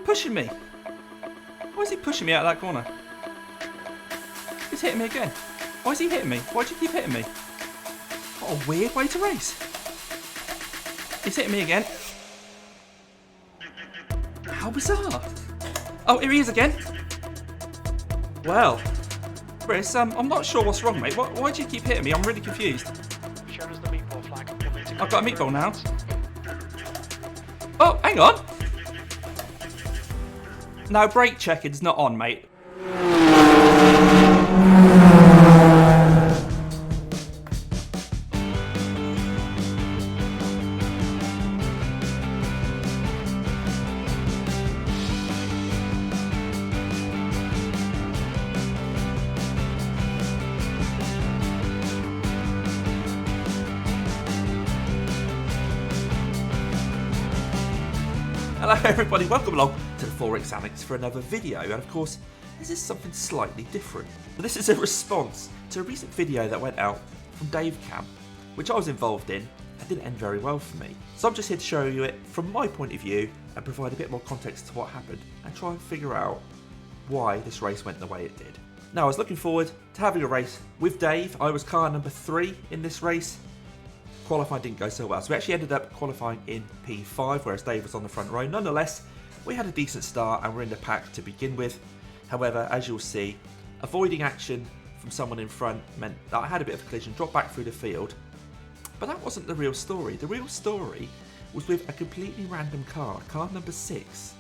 pushing me? Why is he pushing me out of that corner? He's hitting me again. Why is he hitting me? Why do you keep hitting me? What a weird way to race. He's hitting me again. How bizarre. Oh, here he is again. Well, Chris, I'm not sure what's wrong, mate. Why do you keep hitting me? I'm really confused. I've got a meatball now. Oh, hang on. No, brake checking's not on, mate. Hello everybody, welcome along to the 4X Annex for another video, and of course this is something slightly different. But this is a response to a recent video that went out from Dave Camp, which I was involved in and didn't end very well for me. So I'm just here to show you it from my point of view and provide a bit more context to what happened and try and figure out why this race went the way it did. Now I was looking forward to having a race with Dave. I was car number 3 in this race. Qualifying didn't go so well, so we actually ended up qualifying in P5, whereas Dave was on the front row. Nonetheless, we had a decent start and we're in the pack to begin with. However, as you'll see, avoiding action from someone in front meant that I had a bit of a collision, dropped back through the field. But that wasn't the real story. The real story was with a completely random car number 6,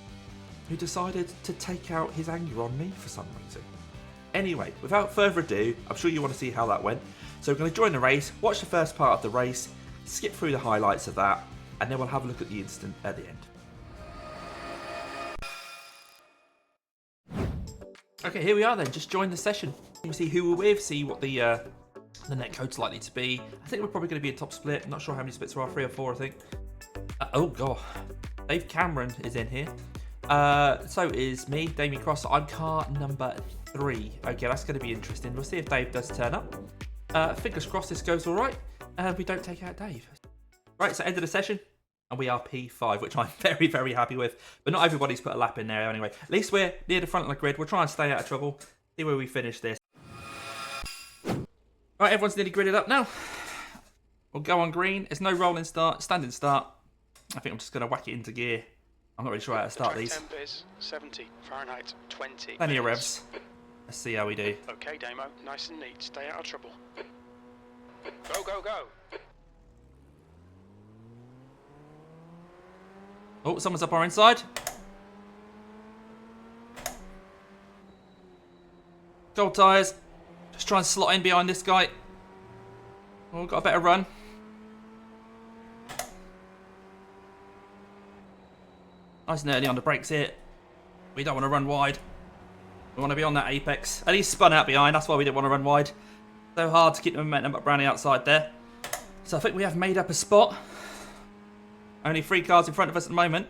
who decided to take out his anger on me for some reason. Anyway, without further ado, I'm sure you want to see how that went. So we're going to join the race, watch the first part of the race, skip through the highlights of that, and then we'll have a look at the incident at the end. Okay, here we are then, just join the session. You can see who we're with, see what the netcode's likely to be. I think we're probably going to be a top split. I'm not sure how many splits there are, 3 or 4 I think. Oh god, Dave Cameron is in here. So is me, Damien Cross. I'm car number 3. Okay, that's going to be interesting. We'll see if Dave does turn up. Fingers crossed this goes alright, and we don't take out Dave. Right, so end of the session, and we are P5, which I'm very, very happy with. But not everybody's put a lap in there anyway. At least we're near the front of the grid. We'll try and stay out of trouble. See where we finish this. Right, everyone's nearly gridded up now. We'll go on green. It's no rolling start, standing start. I think I'm just going to whack it into gear. I'm not really sure how to start these. Temp is 70 Fahrenheit 20. Plenty of revs. Let's see how we do. Okay, Damo, nice and neat. Stay out of trouble. Go, go, go. Oh, someone's up our inside. Gold tyres. Just try and slot in behind this guy. Oh, got a better run. Nice and early on the brakes here. We don't want to run wide. We want to be on that apex. And he's spun out behind, that's why we didn't want to run wide. So hard to keep the momentum up around the outside there. So I think we have made up a spot. Only 3 cars in front of us at the moment.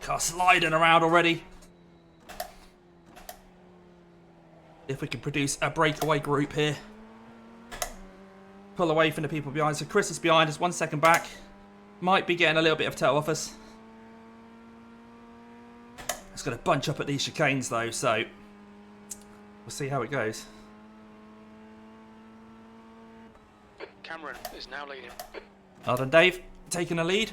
Car sliding around already. If we can produce a breakaway group here. Pull away from the people behind. So Chris is behind us, 1 second back. Might be getting a little bit of tail off us. It's going to bunch up at these chicanes though, so we'll see how it goes. Cameron is now leading. Well done, Dave. Taking a lead.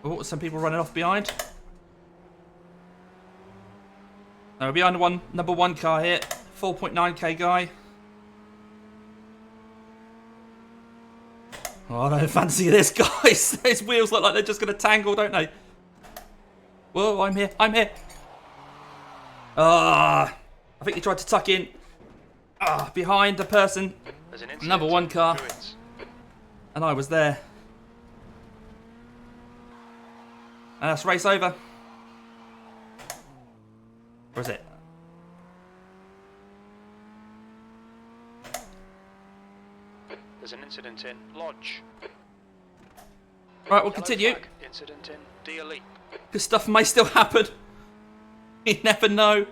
Oh, some people running off behind. Now we're behind the number 1 car here. 4.9k guy. Oh, I don't fancy this, guys. Those wheels look like they're just going to tangle, don't they? Whoa, I'm here. I'm here. I think he tried to tuck in. Behind the person. Number 1 car. And I was there. And that's race over. Or is it? There's an incident in Lodge. Right, we'll continue. Incident in Deer Leap. Because stuff may still happen. You never know.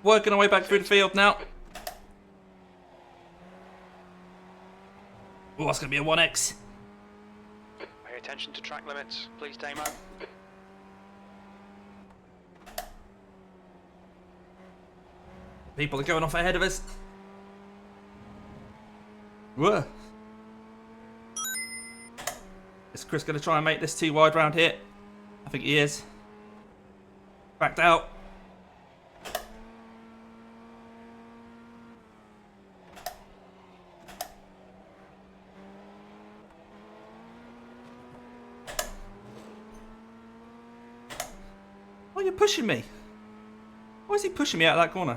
Working our way back through the field now. Oh, that's going to be a 1x. Pay attention to track limits, please, Damo. People are going off ahead of us. Whoa. Is Chris going to try and make this too wide round here? I think he is. Backed out. Why are you pushing me? Why is he pushing me out of that corner?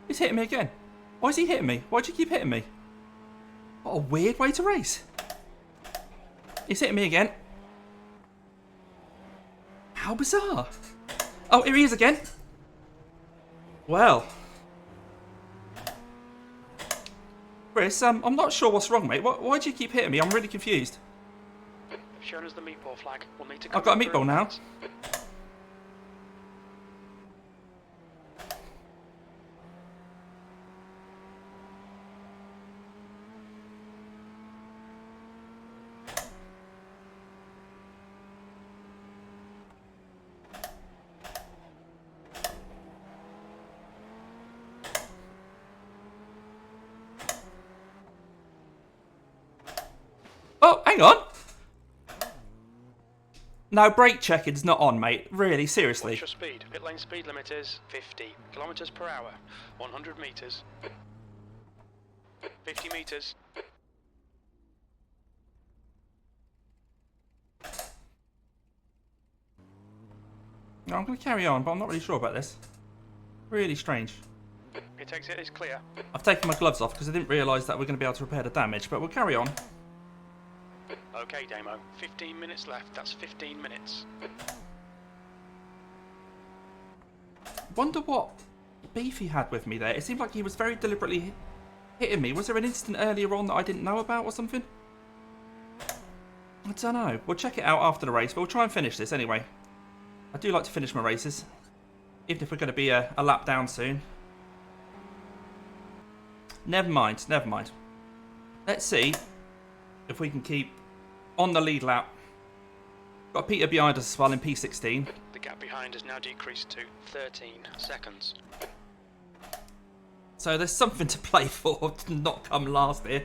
He's hitting me again. Why is he hitting me? Why do you keep hitting me? What a weird way to race. He's hitting me again. How bizarre. Oh, here he is again. Well. Chris, I'm not sure what's wrong, mate. Why do you keep hitting me? I'm really confused. They've shown us the meatball flag. We'll need to I've got a meatball now. Oh, hang on. No, brake checking's not on, mate. Really, seriously. What's your speed? Pit lane speed limit is 50 kilometers per hour, 100 meters, 50 meters. No, I'm going to carry on, but I'm not really sure about this. Really strange. Pit exit is clear. I've taken my gloves off because I didn't realise that we're going to be able to repair the damage, but we'll carry on. Okay, Damo. 15 minutes left. That's 15 minutes. Wonder what beef he had with me there. It seemed like he was very deliberately hitting me. Was there an incident earlier on that I didn't know about or something? I don't know. We'll check it out after the race, but we'll try and finish this anyway. I do like to finish my races, even if we're going to be a lap down soon. Never mind, never mind. Let's see if we can keep on the lead lap. Got Peter behind us as well in P16. The gap behind has now decreased to 13 seconds. So there's something to play for to not come last here.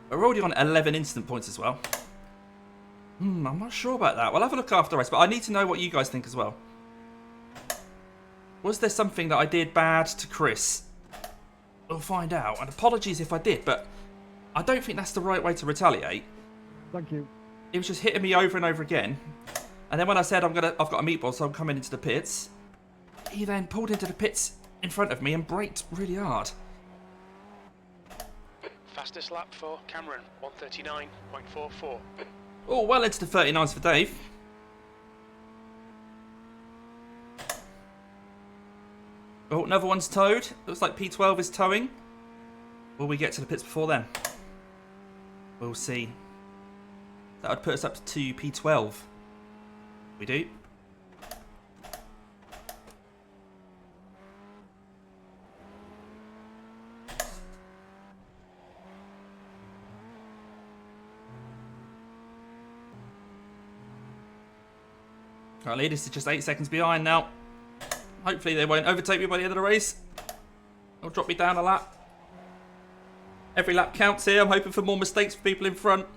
We're already on 11 instant points as well. I'm not sure about that. We'll have a look after the race, but I need to know what you guys think as well. Was there something that I did bad to Chris? We'll find out. And apologies if I did, but I don't think that's the right way to retaliate. Thank you. He was just hitting me over and over again. And then when I said I've got a meatball, so I'm coming into the pits, he then pulled into the pits in front of me and braked really hard. Fastest lap for Cameron, 139.44. Oh, well into the 39s for Dave. Oh, another one's towed. Looks like P12 is towing. Will we get to the pits before then? We'll see. That would put us up to P12. We do. Right, leaders is just 8 seconds behind now. Hopefully they won't overtake me by the end of the race. They'll drop me down a lap. Every lap counts here. I'm hoping for more mistakes for people in front.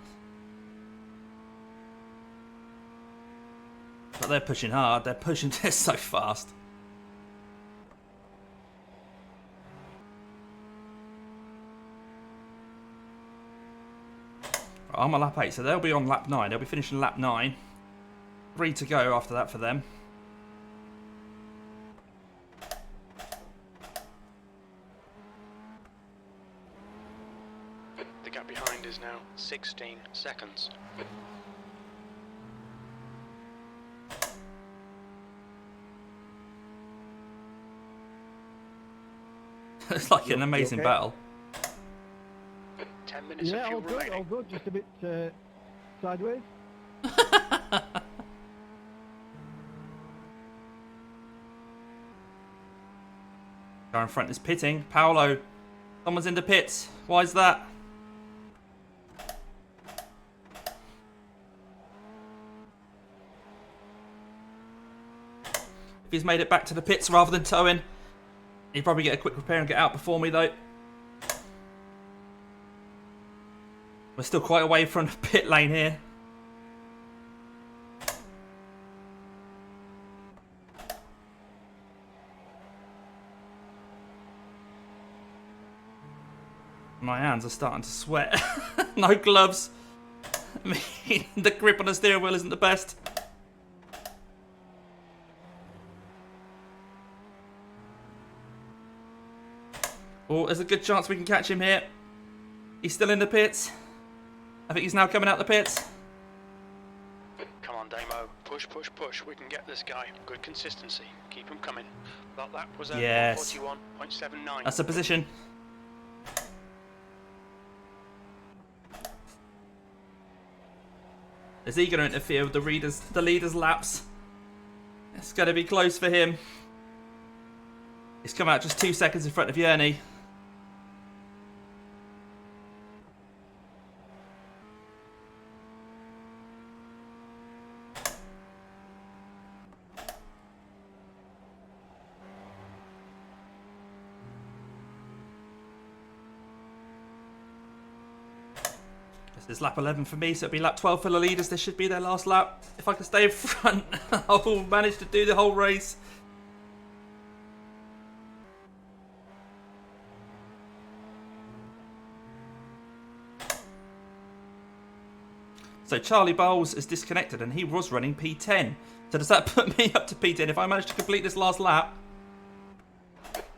But they're pushing hard. They're pushing this so fast. Right, I'm on lap 8, so they'll be on lap 9. They'll be finishing lap 9. 3 to go after that for them. The gap behind is now 16 seconds. It's like an amazing battle. 10 minutes of Yeah, fuel all good, remaining. all good. Just a bit sideways. Guy in front is pitting. Paolo. Someone's in the pits. Why is that? If he's made it back to the pits rather than towing, he'd probably get a quick repair and get out before me though. We're still quite away from the pit lane here. My hands are starting to sweat. No gloves. I mean, the grip on the steering wheel isn't the best. Oh, there's a good chance we can catch him here. He's still in the pits. I think he's now coming out the pits. Come on, Damo. Push, push, push. We can get this guy. Good consistency. Keep him coming. That was a yes. 41.79. That's the position. Is he going to interfere with the leader's laps? It's going to be close for him. He's come out just 2 seconds in front of Yerny. This is lap 11 for me, so it'll be lap 12 for the leaders. This should be their last lap. If I can stay in front, I'll manage to do the whole race. So Charlie Bowles is disconnected and he was running P10. So does that put me up to P10 if I manage to complete this last lap?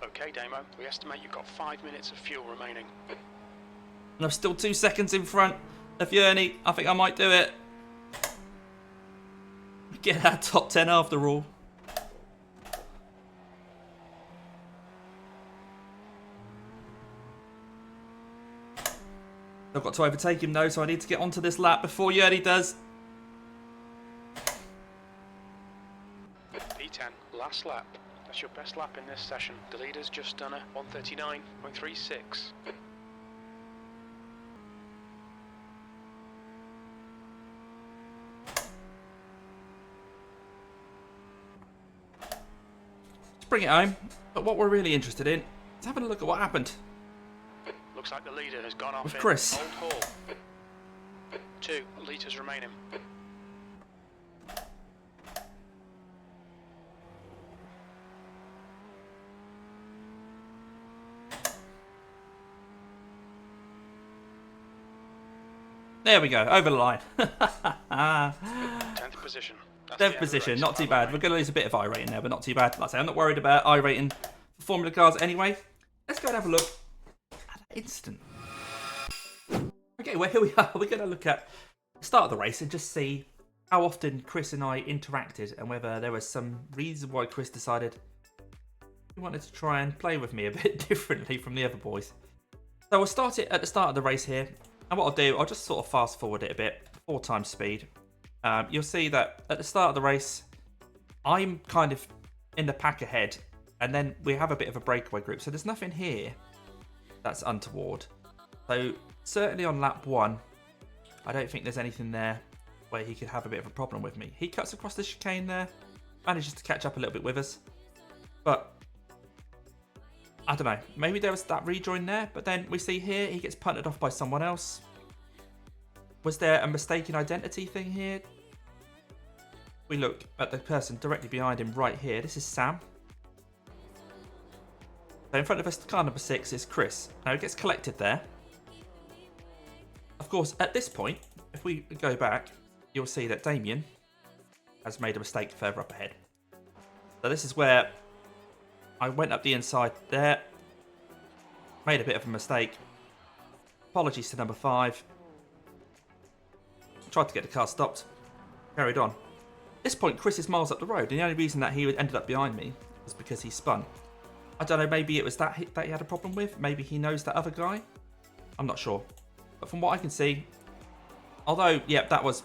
Okay, Damo. We estimate you've got 5 minutes of fuel remaining. And I'm still 2 seconds in front of Yerny. I think I might do it. Get that top 10 after all. I've got to overtake him though, so I need to get onto this lap before Yerny does. P10, last lap. That's your best lap in this session. The leader's just done a 139.36. Bring it home, but what we're really interested in is having a look at what happened. Looks like the leader has gone off with in Chris. Old Hall. 2 litres remaining. There we go, over the line. 10th position. That's 10th position, not too bad. We're going to lose a bit of iRating there, but not too bad. Like I say, I'm not worried about iRating for Formula cars anyway. Let's go and have a look at that incident. Okay, well, here we are. We're going to look at the start of the race and just see how often Chris and I interacted and whether there was some reason why Chris decided he wanted to try and play with me a bit differently from the other boys. So we'll start it at the start of the race here. And what I'll do, I'll just sort of fast forward it a bit, 4 times speed. You'll see that at the start of the race, I'm kind of in the pack ahead, and then we have a bit of a breakaway group. So there's nothing here that's untoward. So certainly on lap 1, I don't think there's anything there where he could have a bit of a problem with me. He cuts across the chicane there, manages to catch up a little bit with us. But I don't know, maybe there was that rejoin there, but then we see here he gets punted off by someone else. Was there a mistaken identity thing here? We look at the person directly behind him right here. This is Sam. So in front of us, car number 6 is Chris. Now he gets collected there. Of course, at this point, if we go back, you'll see that Damien has made a mistake further up ahead. So this is where I went up the inside there. Made a bit of a mistake. Apologies to number 5. Tried to get the car stopped. Carried on. At this point, Chris is miles up the road, and the only reason that he ended up behind me was because he spun. I don't know, maybe it was that he had a problem with. Maybe he knows that other guy. I'm not sure. But from what I can see, although, yeah, that was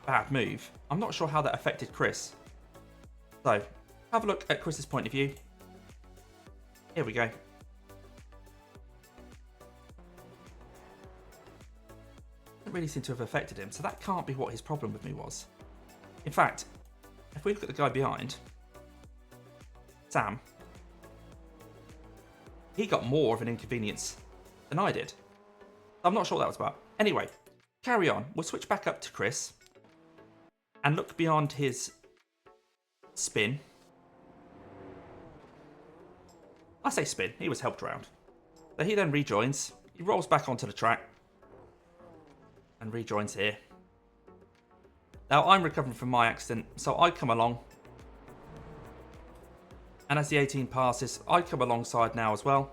a bad move, I'm not sure how that affected Chris. So, have a look at Chris's point of view. Here we go. Doesn't really seem to have affected him, so that can't be what his problem with me was. In fact, if we look at the guy behind, Sam, he got more of an inconvenience than I did. I'm not sure what that was about. Anyway, carry on. We'll switch back up to Chris and look beyond his spin. I say spin, he was helped around. So he then rejoins, he rolls back onto the track and rejoins here. Now I'm recovering from my accident, so I come along. And as the 18 passes, I come alongside now as well.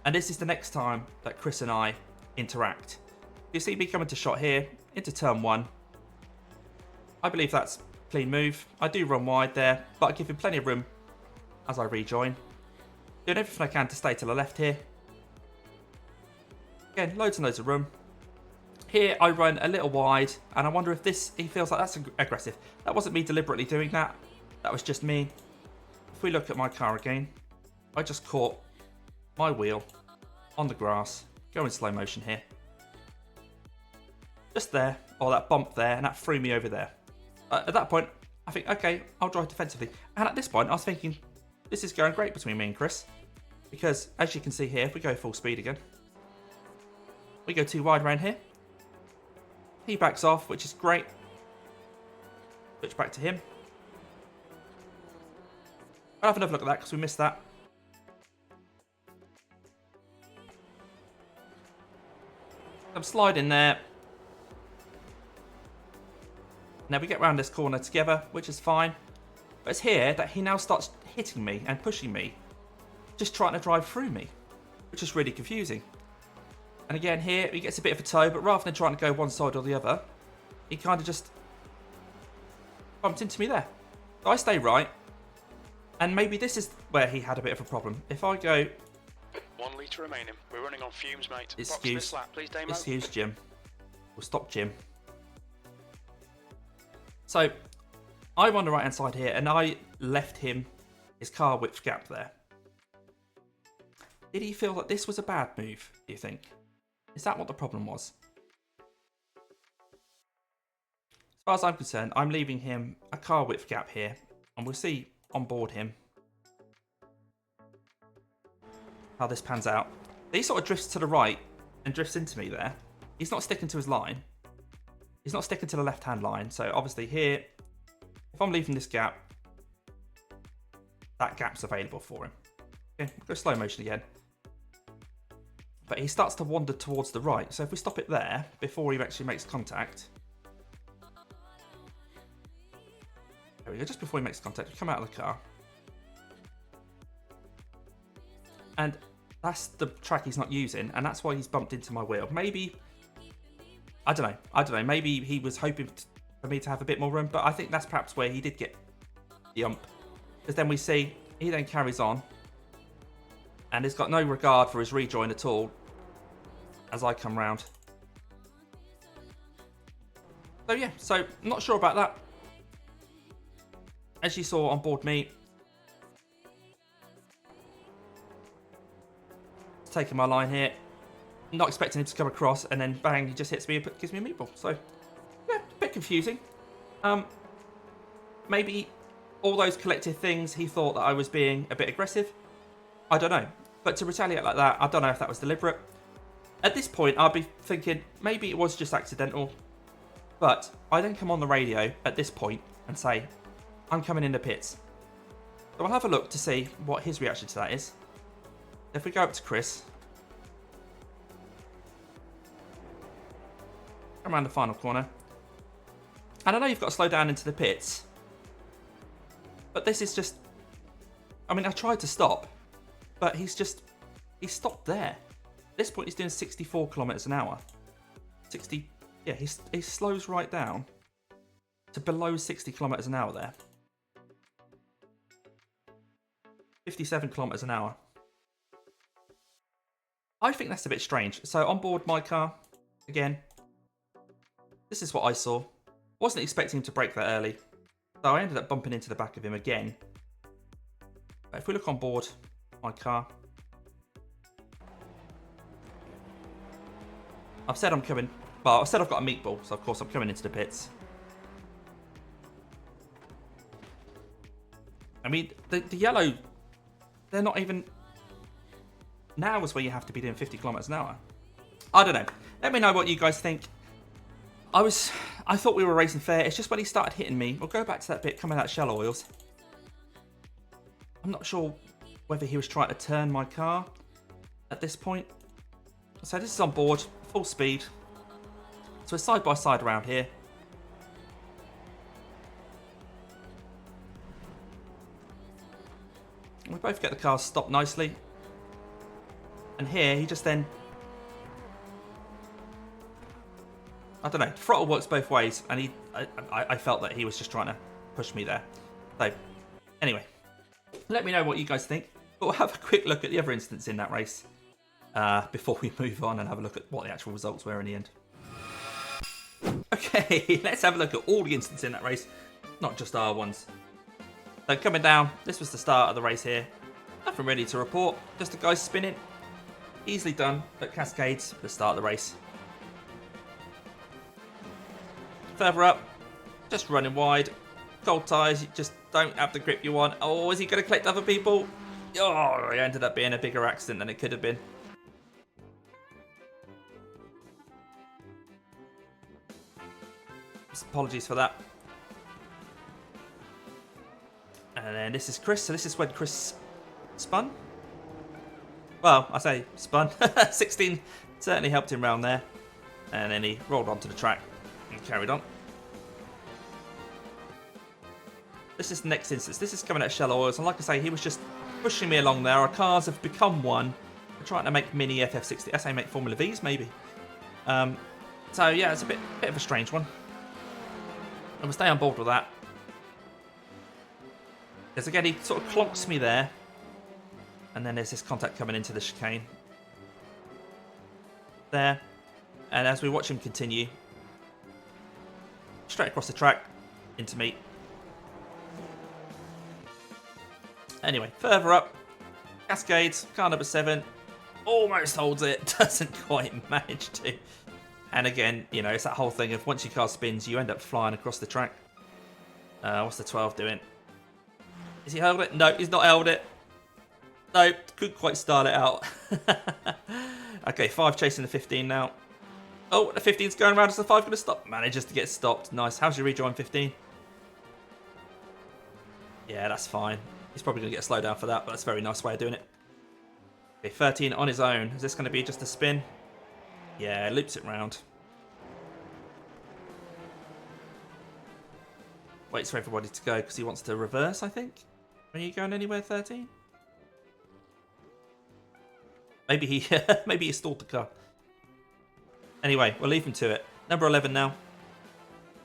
And this is the next time that Chris and I interact. You see me coming to shot here, into turn 1. I believe that's a clean move. I do run wide there, but I give him plenty of room as I rejoin. Doing everything I can to stay to the left here. Again, loads and loads of room. Here I run a little wide, and I wonder if he feels like that's aggressive. That wasn't me deliberately doing that. That was just me. If we look at my car again, I just caught my wheel on the grass, go in slow motion here. Just there, or that bump there, and that threw me over there. At that point, I think, okay, I'll drive defensively. And at this point, I was thinking, this is going great between me and Chris. Because, as you can see here, if we go full speed again, we go too wide around here. He backs off, which is great. Switch back to him. I'll have another look at that because we missed that. I'm sliding there. Now we get around this corner together, which is fine. But it's here that he now starts hitting me and pushing me, just trying to drive through me, which is really confusing. And again here, he gets a bit of a toe, but rather than trying to go one side or the other, he kind of just bumped into me there. So I stay right, and maybe this is where he had a bit of a problem. If I go... 1 litre remaining. We're running on fumes, mate. Excuse, lap, please, Damo. excuse Jim. We'll stop Jim. So, I'm on the right hand side here, and I left him his car width gap there. Did he feel that this was a bad move, do you think? Is that what the problem was? As far as I'm concerned, I'm leaving him a car width gap here, and we'll see on board him how this pans out. He sort of drifts to the right and drifts into me there. He's not sticking to his line. He's not sticking to the left-hand line. So obviously here, if I'm leaving this gap, that gap's available for him. Okay, we'll go slow motion again. But he starts to wander towards the right. So if we stop it there, before he actually makes contact. There we go, just before he makes contact, we come out of the car. And that's the track he's not using, and that's why he's bumped into my wheel. Maybe, I don't know, maybe he was hoping for me to have a bit more room, but I think that's perhaps where he did get the ump. Because then we see, he then carries on, and he's got no regard for his rejoin at all, as I come round. So yeah, so I'm not sure about that. As you saw on board me, taking my line here, not expecting him to come across, and then bang, he just hits me and gives me a meatball. So yeah, a bit confusing. Maybe all those collective things, he thought that I was being a bit aggressive. I don't know. But to retaliate like that, I don't know if that was deliberate. At this point, I'll be thinking maybe it was just accidental. But I then come on the radio at this point and say, I'm coming in the pits. So I'll have a look to see what his reaction to that is. If we go up to Chris, come around the final corner. And I know you've got to slow down into the pits, but this is just, I mean, I tried to stop, but he stopped there. At this point, he's doing 64 kilometers an hour. 60, yeah, he slows right down to below 60 kilometers an hour there. 57 kilometers an hour. I think that's a bit strange. So on board my car, again, this is what I saw. Wasn't expecting him to brake that early. So I ended up bumping into the back of him again. But if we look on board my car. I've said I'm coming. Well, I've said I've got a meatball, so of course I'm coming into the pits. I mean, the yellow, they're not even... Now is where you have to be doing 50 kilometers an hour. I don't know. Let me know what you guys think. I thought we were racing fair. It's just when he started hitting me. We'll go back to that bit coming out shell oils. I'm not sure whether he was trying to turn my car at this point. So this is on board, full speed. So we're side by side around here. We both get the cars stopped nicely. And here, he just then... I don't know, throttle works both ways, and I felt that he was just trying to push me there. So, anyway, let me know what you guys think. But we'll have a quick look at the other instance in that race before we move on and have a look at what the actual results were in the end. Okay, let's have a look at all the instances in that race, not just our ones. So coming down, this was the start of the race here. Nothing really to report, just the guys spinning. Easily done at Cascades at the start of the race. Further up, just running wide. Cold tyres, you just don't have the grip you want. Oh, is he going to collect other people? Oh, it ended up being a bigger accident than it could have been. Apologies for that. And then this is Chris. So this is when Chris spun. Well, I say spun. 16 certainly helped him round there. And then he rolled onto the track and carried on. This is the next instance. This is coming out of shell oils. And like I say, he was just pushing me along there. Our cars have become one. We're trying to make mini FF60. I say make Formula Vs maybe. So yeah, it's a bit of a strange one. And we'll stay on board with that. Because again, he sort of clonks me there. And then there's this contact coming into the chicane. There. And as we watch him continue, straight across the track, into me. Anyway, further up, Cascades, car number 7, almost holds it, doesn't quite manage to. And again, you know, it's that whole thing of once your car spins, you end up flying across the track. What's the 12 doing? Is he held it? No, he's not held it. No, couldn't quite start it out. Okay, 5 chasing the 15 now. Oh, the 15's going around. Is the 5 going to stop? Manages to get stopped. Nice. How's your rejoin 15? Yeah, that's fine. He's probably going to get a slow down for that, but that's a very nice way of doing it. Okay, 13 on his own. Is this going to be just a spin? Yeah, loops it round. Waits for everybody to go because he wants to reverse, I think. Are you going anywhere, 13? Maybe he stalled the car. Anyway, we'll leave him to it. Number 11 now.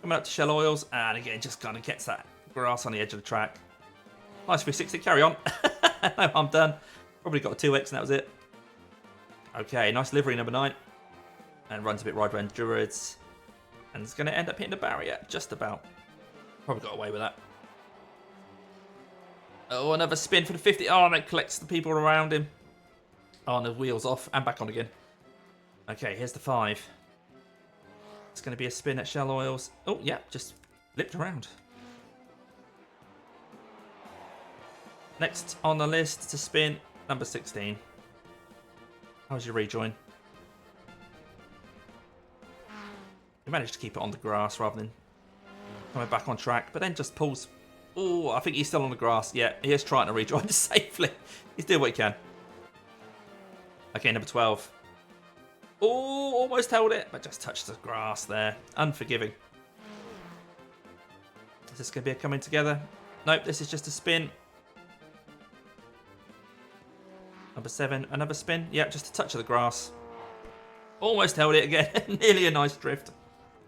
Coming up to shell oils, and again, just kind of gets that grass on the edge of the track. Nice 360, carry on. No, I'm done. Probably got a 2x and that was it. Okay, nice livery, number 9. And runs a bit wide around Druids. And it's going to end up hitting the barrier, just about. Probably got away with that. Oh, another spin for the 50. Oh, and it collects the people around him. Oh, and the wheels off and back on again. Okay, here's the 5. It's going to be a spin at shell oils. Oh, yeah, just flipped around. Next on the list to spin, number 16. How's your rejoin? You managed to keep it on the grass rather than coming back on track, but then just pulls. Oh, I think he's still on the grass. Yeah, he is trying to rejoin safely. He's doing what he can. Okay, number 12. Oh, almost held it, but just touched the grass there. Unforgiving. Is this going to be a coming together? Nope, this is just a spin. Number 7, another spin. Yep, just a touch of the grass. Almost held it again. Nearly a nice drift.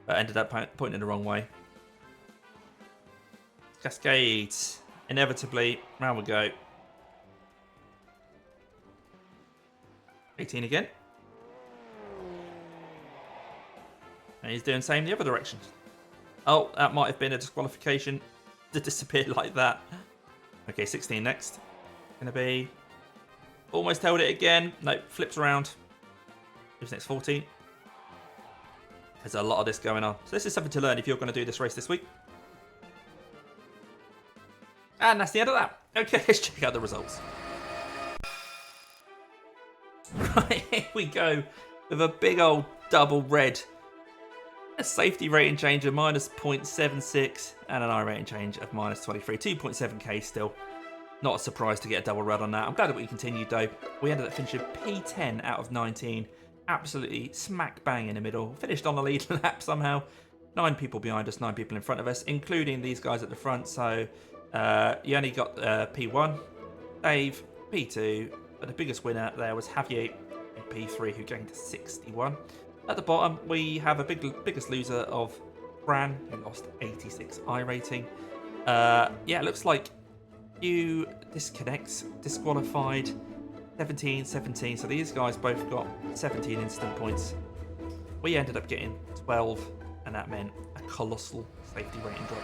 But ended up pointing the wrong way. Cascades. Inevitably, round we go. 18 again. And he's doing the same the other direction. Oh, that might have been a disqualification to disappear like that. Okay, 16 next. Gonna be Almost held it again. Nope, flips around. Who's next? 14. There's a lot of this going on. So this is something to learn if you're going to do this race this week. And that's the end of that. Okay, let's check out the results. Right, here we go. With a big old double red. A safety rating change of minus 0.76 and an I rating change of minus 23. 2.7k still. Not a surprise to get a double red on that. I'm glad that we continued though. We ended up finishing P10 out of 19. Absolutely smack bang in the middle. Finished on the lead lap somehow. 9 people behind us, 9 people in front of us, including these guys at the front. So you only got P1, Dave, P2, but the biggest winner there was Javier in P3 who gained 61. At the bottom, we have a biggest loser of Fran, who lost 86 I rating. Yeah, it looks like you disqualified 17, 17. So these guys both got 17 instant points. We ended up getting 12, and that meant a colossal safety rating drop.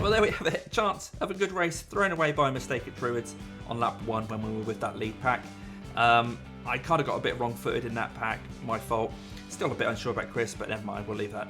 Well, there we have it. Chance of a good race thrown away by a mistake at Druids on lap 1 when we were with that lead pack. I kind of got a bit wrong-footed in that pack. My fault. Still a bit unsure about Chris, but never mind. We'll leave that.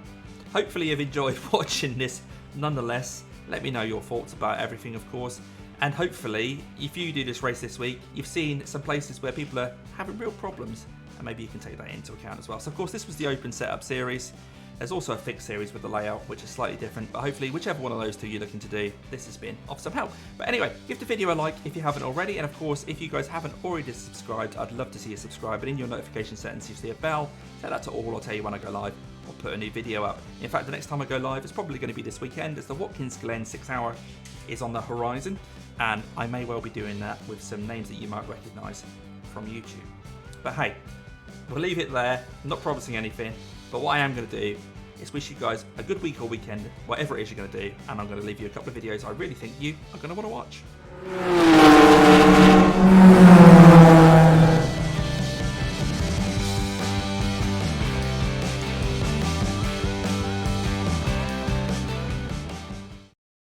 Hopefully you've enjoyed watching this nonetheless. Let me know your thoughts about everything, of course. And hopefully, if you do this race this week, you've seen some places where people are having real problems, and maybe you can take that into account as well. So, of course, this was the open setup series. There's also a fixed series with the layout, which is slightly different, but hopefully, whichever one of those two you're looking to do, this has been of some help. But anyway, give the video a like if you haven't already, and of course, if you guys haven't already subscribed, I'd love to see you subscribe. And in your notification settings, you see a bell. Set that to all. I'll tell you when I go live or put a new video up. In fact, the next time I go live, it's probably going to be this weekend, as the Watkins Glen 6 hour is on the horizon. And I may well be doing that with some names that you might recognise from YouTube. But hey, we'll leave it there. I'm not promising anything, but what I am going to do is wish you guys a good week or weekend, whatever it is you're going to do, and I'm going to leave you a couple of videos I really think you are going to want to watch.